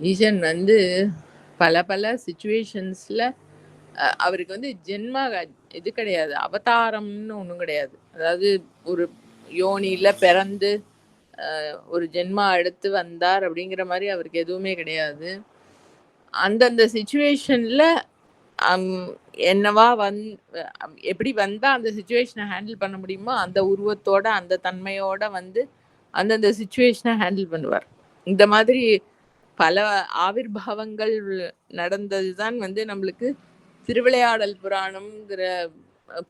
ஈசன் வந்து பல பல சிச்சுவேஷன்ஸ்ல அவருக்கு வந்து ஜென்மா இது கிடையாது, அவதாரம்னு ஒன்றும் கிடையாது. அதாவது ஒரு யோனியில பிறந்து ஒரு ஜென்மா எடுத்து வந்தார் அப்படிங்கிற மாதிரி அவருக்கு எதுவுமே கிடையாது. அந்தந்த சிச்சுவேஷன்ல என்னவா எப்படி வந்தா அந்த சுச்சுவேஷனை ஹேண்டில் பண்ண முடியுமோ அந்த உருவத்தோட அந்த தன்மையோட வந்து அந்தந்த சுச்சுவேஷனை ஹேண்டில் பண்ணுவார். இந்த மாதிரி பல ஆவிர்பாவங்கள் நடந்ததுதான் வந்து நம்மளுக்கு திருவிளையாடல் புராணம்ங்கிற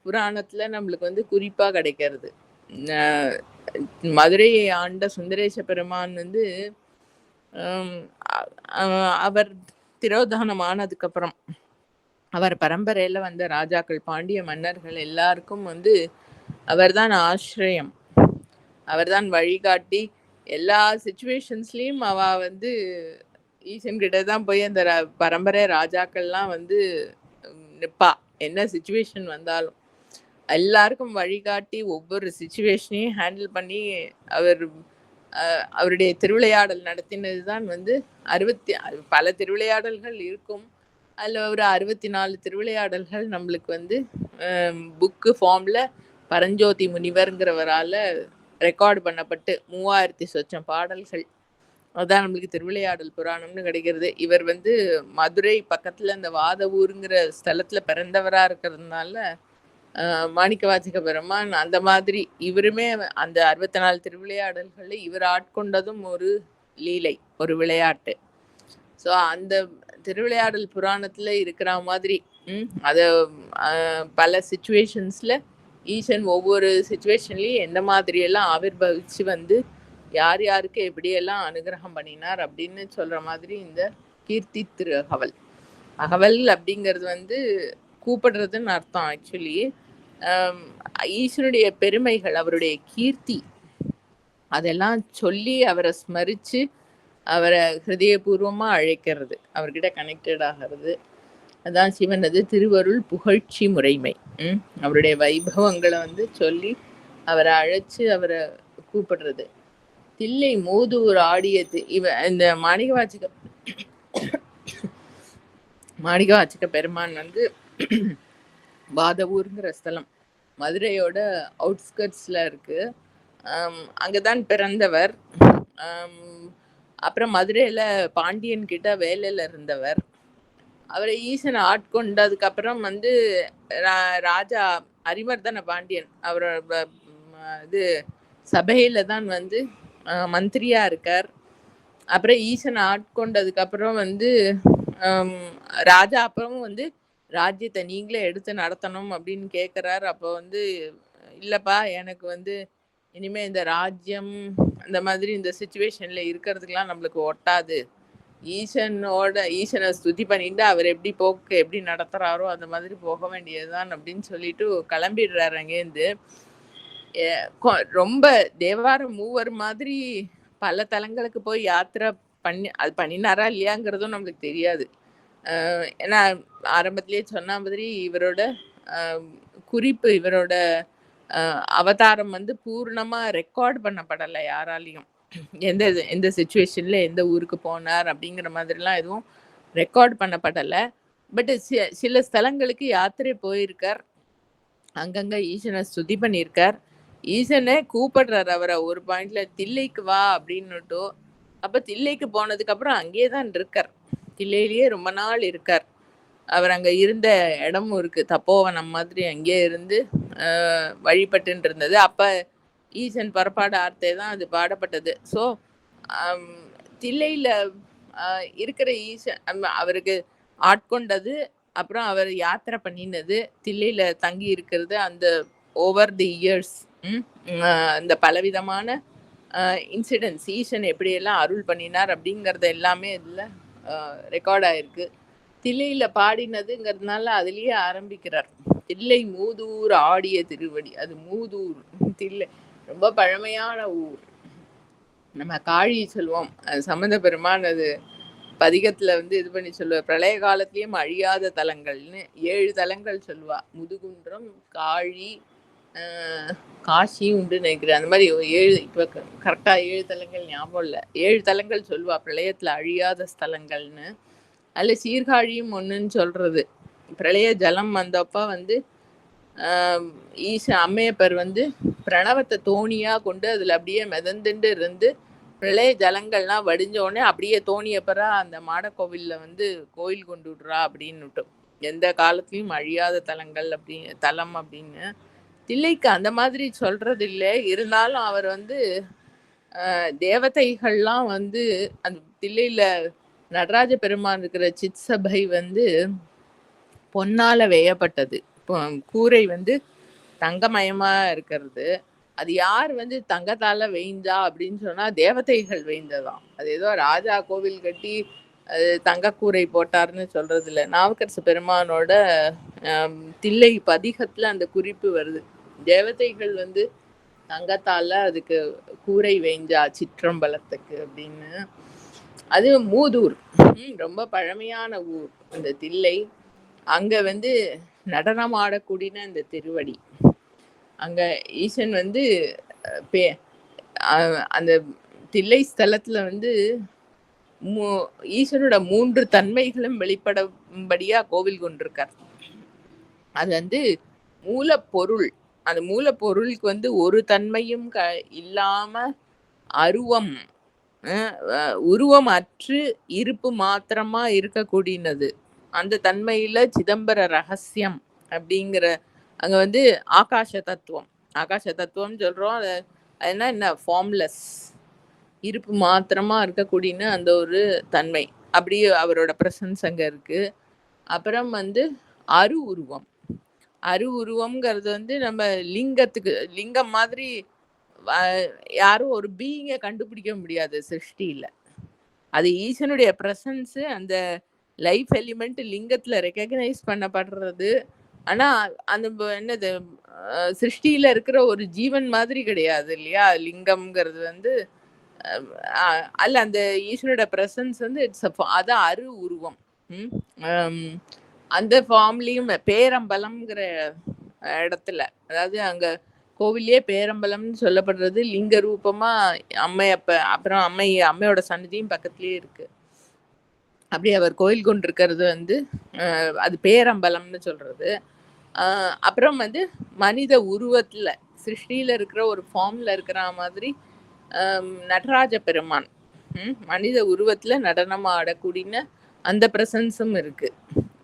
புராணத்துல நம்மளுக்கு வந்து குறிப்பா கிடைக்கிறது. மதுரையை ஆண்ட சுந்தரேச பெருமான் வந்து அவர் திரோதானம் ஆனதுக்கு அப்புறம் அவர் பரம்பரையில வந்த ராஜாக்கள், பாண்டிய மன்னர்கள் எல்லாருக்கும் வந்து அவர்தான் ஆசிரியம், அவர்தான் வழிகாட்டி. எல்லா சிச்சுவேஷன்ஸ்லயும் அவ வந்து ஈசன் கிட்ட தான் போய் அந்த பரம்பரை ராஜாக்கள்லாம் வந்து நிப்பா. என்ன சுச்சுவேஷன் வந்தாலும் எல்லாருக்கும் வழிகாட்டி ஒவ்வொரு சுச்சுவேஷனையும் ஹேண்டில் பண்ணி அவருடைய திருவிளையாடல் நடத்தினது தான் வந்து பல திருவிளையாடல்கள் இருக்கும். அதில் ஒரு 64 திருவிளையாடல்கள் நம்மளுக்கு வந்து புக்கு ஃபார்மில் பரஞ்சோதி முனிவருங்கிறவரால் ரெக்கார்டு பண்ணப்பட்டு 3000 சொச்சம் பாடல்கள், அதுதான் நம்மளுக்கு திருவிளையாடல் புராணம்னு கிடைக்கிறது. இவர் வந்து மதுரை பக்கத்தில் இந்த வாத ஊருங்கிற ஸ்தலத்தில் பிறந்தவராக இருக்கிறதுனால மாணிக்கவாசக பெருமான் அந்த மாதிரி இவருமே அந்த 64 திருவிளையாடல்களில் இவர் ஆட்கொண்டதும் ஒரு லீலை, ஒரு விளையாட்டு. ஸோ அந்த திருவிளையாடல் புராணத்தில் இருக்கிற மாதிரி அதை பல சிச்சுவேஷன்ஸில் ஈசன் ஒவ்வொரு சிச்சுவேஷன்லேயும் எந்த மாதிரியெல்லாம் ஆவிர்வவிச்சு வந்து யார் யாருக்கு எப்படியெல்லாம் அனுகிரகம் பண்ணினார் அப்படின்னு சொல்கிற மாதிரி இந்த கீர்த்தி திரு அகவல். அகவல் அப்படிங்கிறது வந்து கூப்பிடுறதுன்னு அர்த்தம். ஆக்சுவலி ஈசனுடைய பெருமைகள், அவருடைய கீர்த்தி, அதெல்லாம் சொல்லி அவரை ஸ்மரித்து அவரை ஹிருதயபூர்வமாக அழைக்கிறது, அவர்கிட்ட கனெக்டட் ஆகிறது. அதான் சிவனது திருவருள் புகழ்ச்சி முறைமை. அவருடைய வைபவங்களை வந்து சொல்லி அவரை அழைச்சி அவரை கூப்பிடுறது. தில்லை மூதூர் ஆடியது இந்த மாணிக்கவாசக பெருமான் வந்து வாதவூருங்கிற ஸ்தலம் மதுரையோட அவுட்ஸ்கர்ட்ஸில் இருக்குது. அங்கே தான் பிறந்தவர். அப்புறம் மதுரையில் பாண்டியன் கிட்ட வேலையில் இருந்தவர். அவரை ஈசனை ஆட்கொண்டதுக்கப்புறம் வந்து ராஜா அரிமர்தன பாண்டியன் அவரோட இது சபையில் தான் வந்து மந்திரியாக இருக்கார். அப்புறம் ஈசனை ஆட்கொண்டதுக்கப்புறம் வந்து ராஜா அப்புறம் வந்து ராஜ்யத்தை நீங்களே எடுத்து நடத்தணும் அப்படின்னு கேட்குறார். அப்போ வந்து இல்லைப்பா, எனக்கு வந்து இனிமேல் இந்த ராஜ்யம் அந்த மாதிரி இந்த சுச்சுவேஷனில் இருக்கிறதுக்கெலாம் நம்மளுக்கு ஒட்டாது, ஈசனை ஸ்துதி பண்ணிட்டு அவர் எப்படி நடத்துகிறாரோ அந்த மாதிரி போக வேண்டியதுதான் அப்படின்னு சொல்லிட்டு கிளம்பிடுறாரு அங்கேருந்து. ரொம்ப தேவாரம் மூவர் மாதிரி பல தலங்களுக்கு போய் யாத்திரை அது பண்ணினாரா இல்லையாங்கிறதும் நம்மளுக்கு தெரியாது. ஏன்னா ஆரம்பத்திலேயே சொன்ன மாதிரி இவரோட குறிப்பு, இவரோட அவதாரம் வந்து பூர்ணமாக ரெக்கார்ட் பண்ணப்படலை யாராலையும். எந்த சுச்சுவேஷனில் எந்த ஊருக்கு போனார் அப்படிங்கிற மாதிரிலாம் எதுவும் ரெக்கார்ட் பண்ணப்படலை. பட் சில ஸ்தலங்களுக்கு யாத்திரை போயிருக்கார், அங்கங்கே ஈசனை ஸ்துதி பண்ணியிருக்கார். ஈசனை கூப்பிடுறார் அவரை ஒரு பாயிண்ட்ல, தில்லைக்கு வா அப்படின்னுட்டோ. அப்போ தில்லைக்கு போனதுக்கப்புறம் அங்கேயே தான் இருக்கார், தில்லையிலேயே ரொம்ப நாள் இருக்கார். அவர் அங்கே இருந்த இடமும் இருக்குது, தப்போவனம் மாதிரி, அங்கேயே இருந்து வழிபட்டுன்னு இருந்தது. அப்போ ஈசன் புறப்பாடு ஆர்த்தே தான் அது பாடப்பட்டது. ஸோ தில்லையில் இருக்கிற ஈசன் அவருக்கு ஆட்கொண்டது, அப்புறம் அவர் யாத்திரை பண்ணினது, தில்லையில் தங்கி இருக்கிறது, அந்த ஓவர் தி இயர்ஸ் அந்த பலவிதமான இன்சிடென்ட்ஸ், ஈசன் எப்படியெல்லாம் அருள் பண்ணினார் அப்படிங்கிறது எல்லாமே இதில் ரெக்கார்ட் ஆகிருக்கு. தில்லையில் பாடினதுங்கிறதுனால அதுலேயே ஆரம்பிக்கிறார். தில்லை மூதூர் ஆடிய திருவடி. அது மூதூர், தில்லை ரொம்ப பழமையான ஊர். நம்ம காழி சொல்லுவோம், சம்பந்த பெருமான் அது பதிகத்தில் வந்து இது பண்ணி சொல்லுவார், பிரளய காலத்திலையும் அழியாத தலங்கள்னு 7 தலங்கள் சொல்லுவா. முதுகுன்றம், காழி, காஷி உண்டு நினைக்கிறேன். அந்த மாதிரி 7 இப்போ கரெக்டாக 7 தலங்கள் ஞாபகம் இல்லை. 7 தலங்கள் சொல்லுவா பிரளயத்தில் அழியாத ஸ்தலங்கள்னு. அதில் சீர்காழியும் ஒன்றுன்னு சொல்றது. பிரளய ஜலம் வந்தப்ப வந்து அம்மையப்பர் வந்து பிரணவத்தை தோணியா கொண்டு அதுல அப்படியே மிதந்துட்டு இருந்து பிரளய ஜலங்கள்லாம் வடிஞ்ச உடனே அப்படியே தோணியப்பரா அந்த மாடக்கோவில்ல வந்து கோயில் கொண்டு விடுறா அப்படின்னு எந்த காலத்திலயும் அழியாத தலங்கள் தலம் அப்படின்னு தில்லைக்கு அந்த மாதிரி சொல்றது இல்லை. இருந்தாலும் அவர் வந்து தேவதைகள்லாம் வந்து அந்த தில்லையில நடராஜ பெருமான் இருக்கிற சித் சபை வந்து பொன்னால வேயப்பட்டது. கூரை வந்து தங்கமயமா இருக்கிறது. அது யார் வந்து தங்கத்தால வேய்ந்தா அப்படின்னு சொன்னா தேவதைகள் வேய்ந்ததாம். அது ஏதோ ராஜா கோவில் கட்டி அது தங்கக்கூரை போட்டார்னு சொல்றது இல்லை. நாவுக்கரசு பெருமானோட தில்லை பதிகத்துல அந்த குறிப்பு வருது. தேவதைகள் வந்து தங்கத்தால அதுக்கு கூரை வேஞ்சா சிற்றம்பலத்துக்கு அப்படின்னு. அது மூதூர், ரொம்ப பழமையான ஊர் அந்த தில்லை. அங்க வந்து நடனம் ஆடக்கூடின இந்த திருவடி. அங்க ஈசன் வந்து அந்த தில்லை ஸ்தலத்துல வந்து ஈசனோட 3 தன்மைகளும் வெளிப்படும்படியா கோவில் கொண்டிருக்கார். அது வந்து மூலப்பொருள். அந்த மூலப்பொருளுக்கு வந்து ஒரு தன்மையும் இல்லாம அருவம் உருவம் அற்று இருப்பு மாத்திரமா இருக்கக்கூடியது. அந்த தன்மையில சிதம்பர ரகசியம் அப்படிங்கிற அங்க வந்து ஆகாச தத்துவம். ஆகாச தத்துவம் சொல்றோம். அது என்ன ஃபார்ம்லெஸ், இருப்பு மாத்திரமா இருக்கக்கூடிய அந்த ஒரு தன்மை. அப்படியே அவரோட பிரசன்ஸ் அங்க இருக்கு. அப்புறம் வந்து அரு உருவம். அரு உருவம்ங்கிறது வந்து நம்ம லிங்கத்துக்கு லிங்கம் மாதிரி யாரும் ஒரு பீயிங்கை கண்டுபிடிக்க முடியாது சிருஷ்டியில. அது ஈசனுடைய பிரசன்ஸ், அந்த லைஃப் எலிமெண்ட் லிங்கத்துல ரெக்கக்னைஸ் பண்ணப்படுறது. ஆனா அந்த என்னது சிருஷ்டியில இருக்கிற ஒரு ஜீவன் மாதிரி கிடையாது இல்லையா லிங்கம்ங்கிறது வந்து. அல்ல அந்த ஈஸ்வரோட பிரசன்ஸ் வந்து அதான் அரு உருவம். அந்த ஃபார்ம்லயும் பேரம்பலம்ங்கிற இடத்துல, அதாவது அங்க கோவிலே பேரம்பலம்னு சொல்லப்படுறது லிங்க ரூபமா அப்புறம் அம்மையோட சன்னதியும் பக்கத்துலயே இருக்கு. அப்படி அவர் கோயில் கொண்டிருக்கிறது வந்து அது பேரம்பலம்னு சொல்றது. அப்புறம் வந்து மனித உருவத்துல சிருஷ்டியில இருக்கிற ஒரு ஃபார்ம்ல இருக்கிற மாதிரி நடராஜ பெருமான் மனித உருவத்துல நடனம் ஆடக்கூடிய அந்த பிரசன்ஸும் இருக்கு.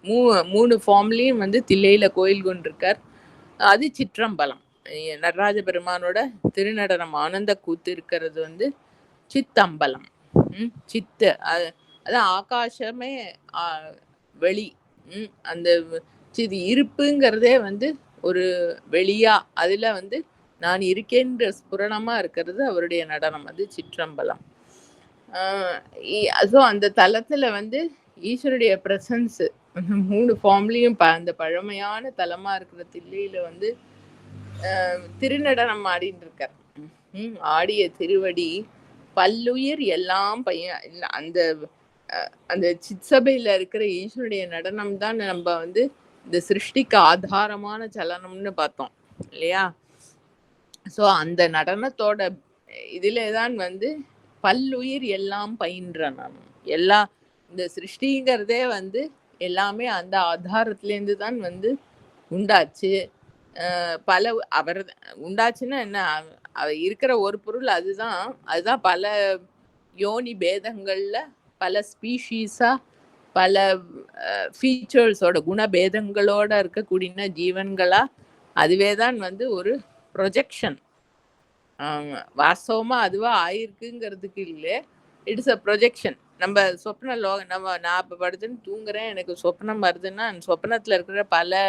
3 ஃபார்ம்லயும் வந்து தில்லையில கோயில் கொண்டிருக்கார். அது சிற்றம்பலம். நடராஜ பெருமானோட திருநடனம் ஆனந்த கூத்து இருக்கிறது வந்து சித்தம்பலம். சித்து அதான் ஆகாசமே வெளி. அந்த இது இருப்புங்கிறதே வந்து ஒரு வெளியா, அதுல வந்து நான் இருக்கேன்ற ஸ்புரணமா இருக்கிறது அவருடைய நடனம். அது சிற்றம்பலம். ஸோ அந்த தலத்துல வந்து ஈஸ்வருடைய பிரசன்ஸ் 3 ஃபார்ம்லயும் அந்த பழமையான தலமா இருக்கிற தில்லையில வந்து திருநடனம் ஆடின்னு இருக்கார். ஆடிய திருவடி பல்லுயிர் எல்லாம் அந்த அந்த சிற்சபையில இருக்கிற ஈஸ்வருடைய நடனம் தான் நம்ம வந்து இந்த சிருஷ்டிக்கு ஆதாரமான சலனம்னு பார்த்தோம் இல்லையா. ஸோ அந்த நடனத்தோட இதுலதான் வந்து பல்லுயிர் எல்லாம் பயின்றனம். இந்த சிருஷ்டிங்கிறதே வந்து எல்லாமே அந்த ஆதாரத்திலேருந்து தான் வந்து உண்டாச்சு. அவர் உண்டாச்சுன்னா என்ன, இருக்கிற ஒரு பொருள் அதுதான் பல யோனி பேதங்கள்ல பல ஸ்பீஷீஸா பல ஃபீச்சர்ஸோட குணபேதங்களோட இருக்கக்கூடிய ஜீவன்களா அதுவே தான் வந்து ஒரு ப்ரொஜெக்ஷன். வாஸ்தவமா அதுவா ஆயிருக்குங்கிறதுக்கு இல்லை, இட்ஸ் அ ப்ரொஜெக்ஷன். நம்ம சொப்ன நான் இப்போ படுத்துன்னு தூங்குறேன், எனக்கு சொப்னம் வருதுன்னா சொப்னத்துல இருக்கிற பல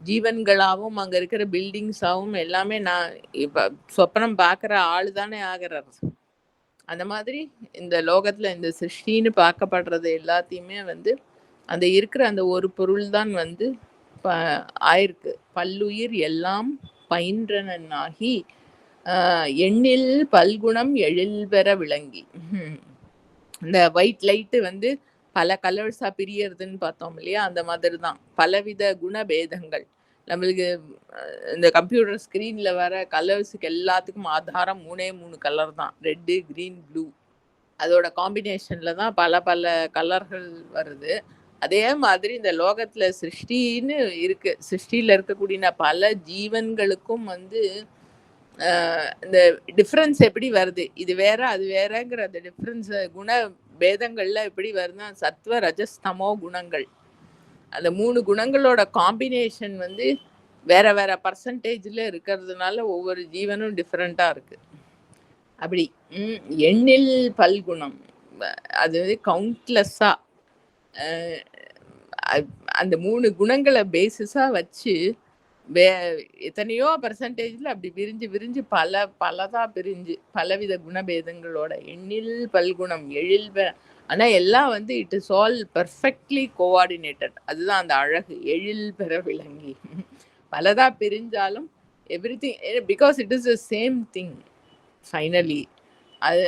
ஜீவன்களாகவும் அங்க இருக்கிற பில்டிங்ஸாகவும் எல்லாமே நான் இப்ப சொப்னம் பார்க்குற ஆளு தானே ஆகிறார். அந்த மாதிரி இந்த லோகத்துல இந்த சிருஷ்டின்னு பார்க்கப்படுறது எல்லாத்தையுமே வந்து அந்த இருக்கிற அந்த ஒரு பொருள் தான் வந்து ஆயிருக்கு. பல்லுயிர் எல்லாம் பயின்றனாகி எண்ணில் பல்குணம் எழில்பெற விளங்கி. இந்த ஒயிட் லைட்டு வந்து பல கலர்ஸா பிரியறதுன்னு பார்த்தோம் இல்லையா, அந்த மாதிரி தான் பலவித குணபேதங்கள். நம்மளுக்கு இந்த கம்ப்யூட்டர் ஸ்க்ரீன்ல வர கலர்ஸுக்கு எல்லாத்துக்கும் ஆதாரம் 3 கலர் தான். Red, green, blue. அதோட காம்பினேஷன்ல தான் பல பல கலர்கள் வருது. அதே மாதிரி இந்த லோகத்துல சிருஷ்டின்னு இருக்கு. சிருஷ்டியில இருக்கக்கூடிய பல ஜீவன்களுக்கும் வந்து இந்த டிஃப்ரென்ஸ் எப்படி வருது? இது வேற, அது வேறங்கிற அந்த டிஃப்ரென்ஸ் குண பேதங்கள்ல எப்படி வருதுன்னா, சத்வ, ரஜஸ், தமோ குணங்கள். அந்த 3 குணங்களோட காம்பினேஷன் வந்து வேற வேற பர்சன்டேஜ்ல இருக்கிறதுனால ஒவ்வொரு ஜீவனும் டிஃப்ரெண்டா இருக்கு. அப்படி எண்ணில் பல்குணம். அது வந்து கவுண்ட்லெஸ்ஸா அந்த 3 குணங்களை பேசிஸா வச்சு எத்தனையோ பர்சன்டேஜ்ல அப்படி விரிஞ்சு பலதா பிரிஞ்சு பலவித குணபேதங்களோட எண்ணில் பல்குணம் எழில் ஆனா எல்லாம் வந்து it is all perfectly coordinated. அதுதான் அந்த அழகு. எழில் பெற விளங்கி பலதா பிரிஞ்சாலும் everything, because it is the same thing finally. அது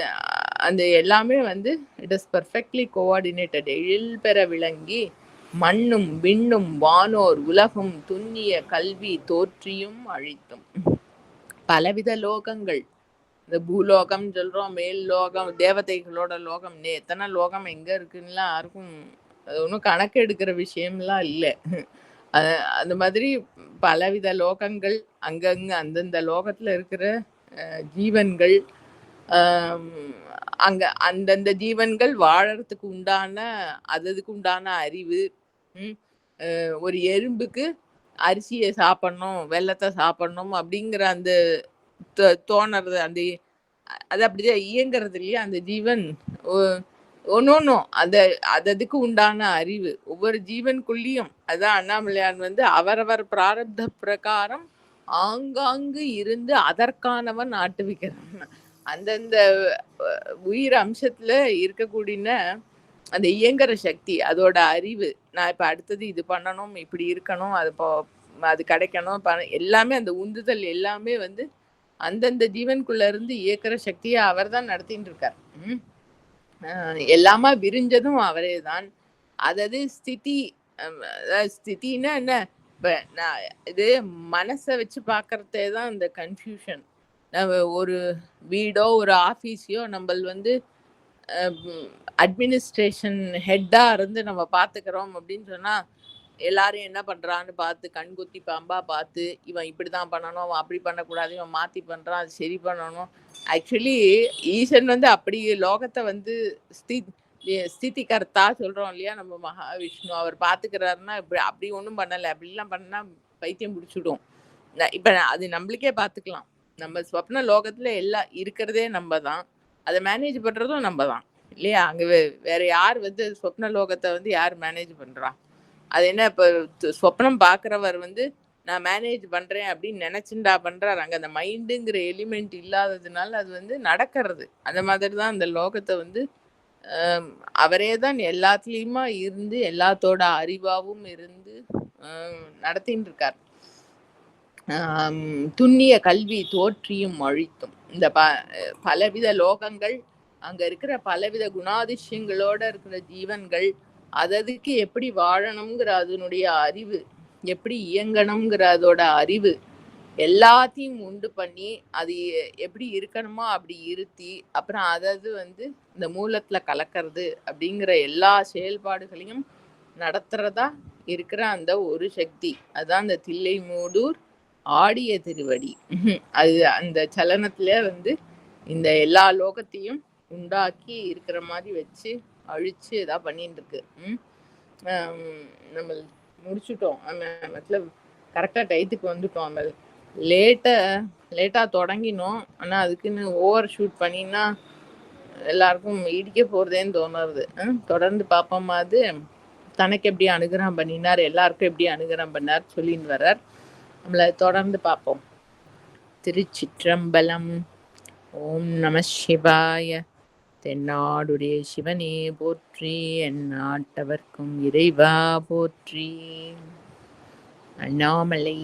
அந்த எல்லாமே வந்து இட் இஸ் பெர்ஃபெக்ட்லி கோஆர்டினேட்டட். எழில் பெற விளங்கி மண்ணும் விண்ணும் வானோர் உலகும் துண்ணிய கல்வி தோற்றியும் அழித்தும். பலவித லோகங்கள், இந்த பூலோகம் சொல்றோம், மேல் லோகம், தேவதைகளோட லோகம், எத்தனை லோகம் எங்க இருக்குன்னுலாம் யாருக்கும் அது ஒன்றும் கணக்கு எடுக்கிற விஷயம்லாம் இல்லை. அந்த மாதிரி பலவித லோகங்கள், அங்கங்க அந்தந்த லோகத்துல இருக்கிற ஜீவன்கள், அங்க அந்தந்த ஜீவன்கள் வாழறதுக்கு உண்டான அதுக்கு உண்டான அறிவு. ஒரு எறும்புக்கு அரிசியை சாப்பிடணும், வெள்ளத்தை சாப்பிடணும் அப்படிங்கிற அந்த தோணுறது, அந்த அது அப்படிதான் இயங்குறது இல்லையா அந்த ஜீவன். ஒன்றும் அதுக்கு உண்டான அறிவு ஒவ்வொரு ஜீவனுக்குள்ளேயும். அதான் அண்ணாமலையான் வந்து அவரவர் பிராரப்த பிரகாரம் ஆங்காங்கு இருந்து அதற்கானவன் ஆட்டுவிக்கிறான். அந்தந்த உயிர் அம்சத்துல இருக்கக்கூடிய அந்த இயங்குற சக்தி, அதோட அறிவு, நான் இப்ப அடுத்தது இது பண்ணணும், இப்படி இருக்கணும், அது கிடைக்கணும், எல்லாமே அந்த உந்துதல் எல்லாமே வந்து அந்தந்த ஜீவனுக்குள்ள இருந்து இயக்குற சக்தியை அவர் தான் நடத்திட்டு இருக்கார். எல்லாமா விரிஞ்சதும் அவரே தான். அதாவது ஸ்திதின்னா என்ன, இப்ப நான் இது மனசை வச்சு பார்க்கறதே தான் இந்த கன்ஃபியூஷன். நம்ம ஒரு வீடோ ஒரு ஆஃபீஸையோ நம்ம வந்து அட்மினிஸ்ட்ரேஷன் ஹெட்டா இருந்து நம்ம பார்த்துக்கிறோம் அப்படின்னு சொன்னா எல்லாரும் என்ன பண்றான்னு பார்த்து கண்குத்தி பாம்பா பார்த்து இவன் இப்படிதான் பண்ணணும், அவன் அப்படி பண்ணக்கூடாது, இவன் மாத்தி பண்றான், அது சரி பண்ணணும். ஆக்சுவலி ஈசன் வந்து அப்படி லோகத்தை வந்து ஸ்திதி கர்த்தா சொல்றோம் இல்லையா நம்ம மகாவிஷ்ணு, அவர் பாத்துக்கிறாருன்னா இப்படி அப்படி ஒன்றும் பண்ணலை, அப்படிலாம் பண்ணா பைத்தியம் பிடிச்சிடும். இப்ப அது நம்மளுக்கே பார்த்துக்கலாம். நம்ம ஸ்வப்ன லோகத்துல எல்லாம் இருக்கிறதே நம்ம தான், அதை மேனேஜ் பண்றதும் நம்ம தான் இல்லையா. அங்க வேற யார் வந்து ஸ்வப்ன லோகத்தை வந்து யார் மேனேஜ் பண்றா? அது என்ன, இப்ப சொப்னம் பாக்குறவர் வந்து நான் மேனேஜ் பண்றேன் அப்படின்னு நினைச்சுண்டா பண்றாரு. அங்க அந்த மைண்டுங்கிற எலிமெண்ட் இல்லாததுனால அது வந்து நடக்கிறது. அந்த மாதிரி தான் அந்த லோகத்தை வந்து அவரே தான் எல்லாத்துலயுமா இருந்து எல்லாத்தோட அறிவாவும் இருந்து நடத்தின்னு இருக்கார். துண்ணிய கல்வி தோற்றியும் அழித்தும். இந்த பலவித லோகங்கள், அங்க இருக்கிற பலவித குணாதிசயங்களோட இருக்கிற ஜீவன்கள், அதுக்கு எப்படி வாழணுங்கிற அதனுடைய அறிவு, எப்படி இயங்கணுங்கிற அதோட அறிவு எல்லாத்தையும் உண்டு பண்ணி அது எப்படி இருக்கணுமோ அப்படி இருத்தி அப்புறம் அதாவது வந்து இந்த மூலத்துல கலக்கிறது அப்படிங்கிற எல்லா செயல்பாடுகளையும் நடத்துறதா இருக்கிற அந்த ஒரு சக்தி, அதான் அந்த தில்லை மூடூர் ஆடிய திருவடி. அது அந்த சலனத்துல வந்து இந்த எல்லா லோகத்தையும் உண்டாக்கி இருக்கிற மாதிரி வச்சு அழிச்சு இதா பண்ணிட்டு இருக்கு. நம்ம முடிச்சுட்டோம், மத்தலப் கரெக்டா டயத்துக்கு வந்துட்டோம். நம்ம லேட்டா தொடங்கினோம், ஆனா அதுக்குன்னு ஓவர் ஷூட் பண்ணினா எல்லாருக்கும் இடிக்க போறதேன்னு தோணுறது. தொடர்ந்து பார்ப்போமா? அது தனக்கு எப்படி அனுகிரகம் பண்ணினார், எல்லாருக்கும் எப்படி அனுகிரகம் பண்ணார் சொல்லின்னு வர்றார். நம்மளை தொடர்ந்து பார்ப்போம். திருச்சிற்றம்பலம். ஓம் நம சிவாய. தென்னாடுடைய சிவனே போற்றி, எந்நாட்டவர்க்கும் இறைவா போற்றி. அண்ணாமலை.